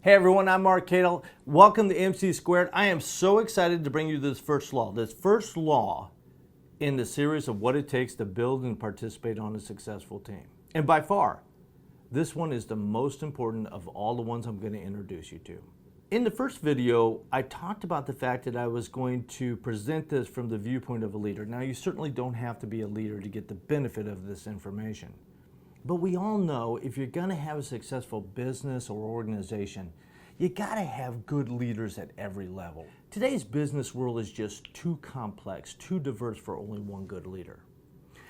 Hey everyone, I'm Mark Cadle. Welcome to MC Squared. I am so excited to bring you this first law in the series of what it takes to build and participate on a successful team. And by far, this one is the most important of all the ones I'm going to introduce you to. In the first video, I talked about the fact that I was going to present this from the viewpoint of a leader. Now, you certainly don't have to be a leader to get the benefit of this information. But we all know if you're going to have a successful business or organization, you got to have good leaders at every level. Today's business world is just too complex, too diverse for only one good leader.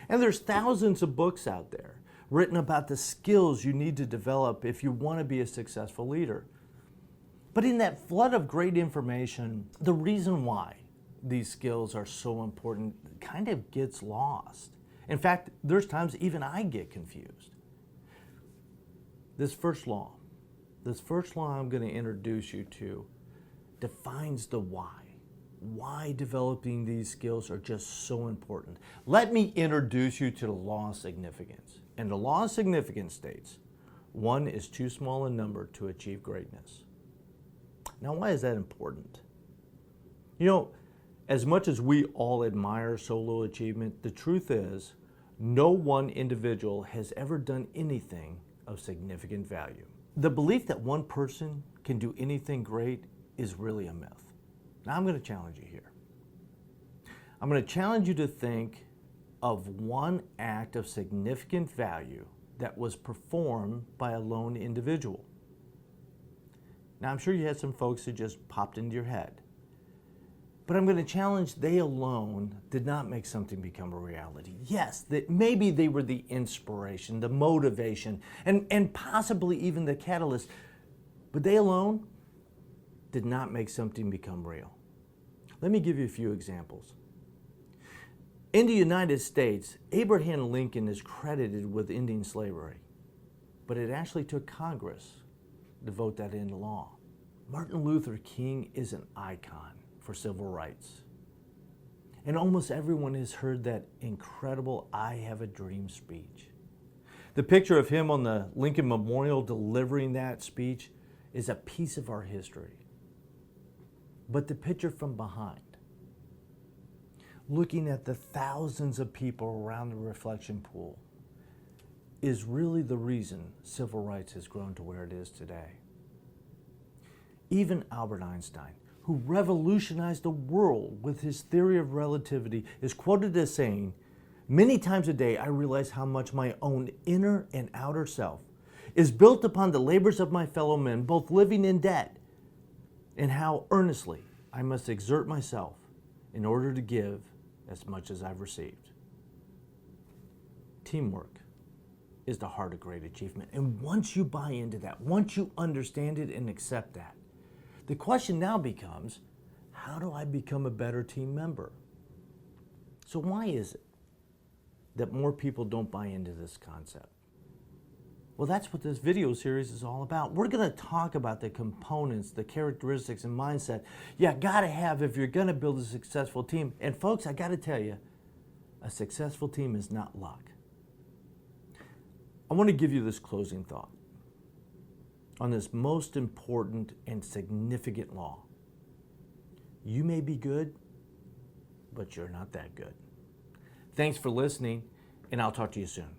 And there's thousands of books out there written about the skills you need to develop if you want to be a successful leader. But in that flood of great information, the reason why these skills are so important kind of gets lost. In fact, there's times even I get confused. This first law I'm going to introduce you to defines the why developing these skills are just so important. Let me introduce you to the law of significance. And the law of significance states, 1 is too small a number to achieve greatness. Now, why is that important? You know, as much as we all admire solo achievement, the truth is no one individual has ever done anything of significant value. The belief that one person can do anything great is really a myth. Now, I'm going to challenge you here. I'm going to challenge you to think of one act of significant value that was performed by a lone individual. Now, I'm sure you had some folks who just popped into your head. But I'm going to challenge they alone did not make something become a reality. Yes, that maybe they were the inspiration, the motivation, and possibly even the catalyst. But they alone did not make something become real. Let me give you a few examples. In the United States, Abraham Lincoln is credited with ending slavery. But it actually took Congress to vote that into law. Martin Luther King is an icon for civil rights. And almost everyone has heard that incredible "I have a dream" speech. The picture of him on the Lincoln Memorial delivering that speech is a piece of our history. But the picture from behind, looking at the thousands of people around the reflection pool, is really the reason civil rights has grown to where it is today. Even Albert Einstein, who revolutionized the world with his theory of relativity, is quoted as saying, "Many times a day I realize how much my own inner and outer self is built upon the labors of my fellow men, both living and dead, and how earnestly I must exert myself in order to give as much as I've received." Teamwork is the heart of great achievement. And once you buy into that, once you understand it and accept that, the question now becomes, how do I become a better team member? So why is it that more people don't buy into this concept? Well, that's what this video series is all about. We're going to talk about the components, the characteristics, and mindset you got to have if you're going to build a successful team. And folks, I got to tell you, a successful team is not luck. I want to give you this closing thought on this most important and significant law. You may be good, but you're not that good. Thanks for listening, and I'll talk to you soon.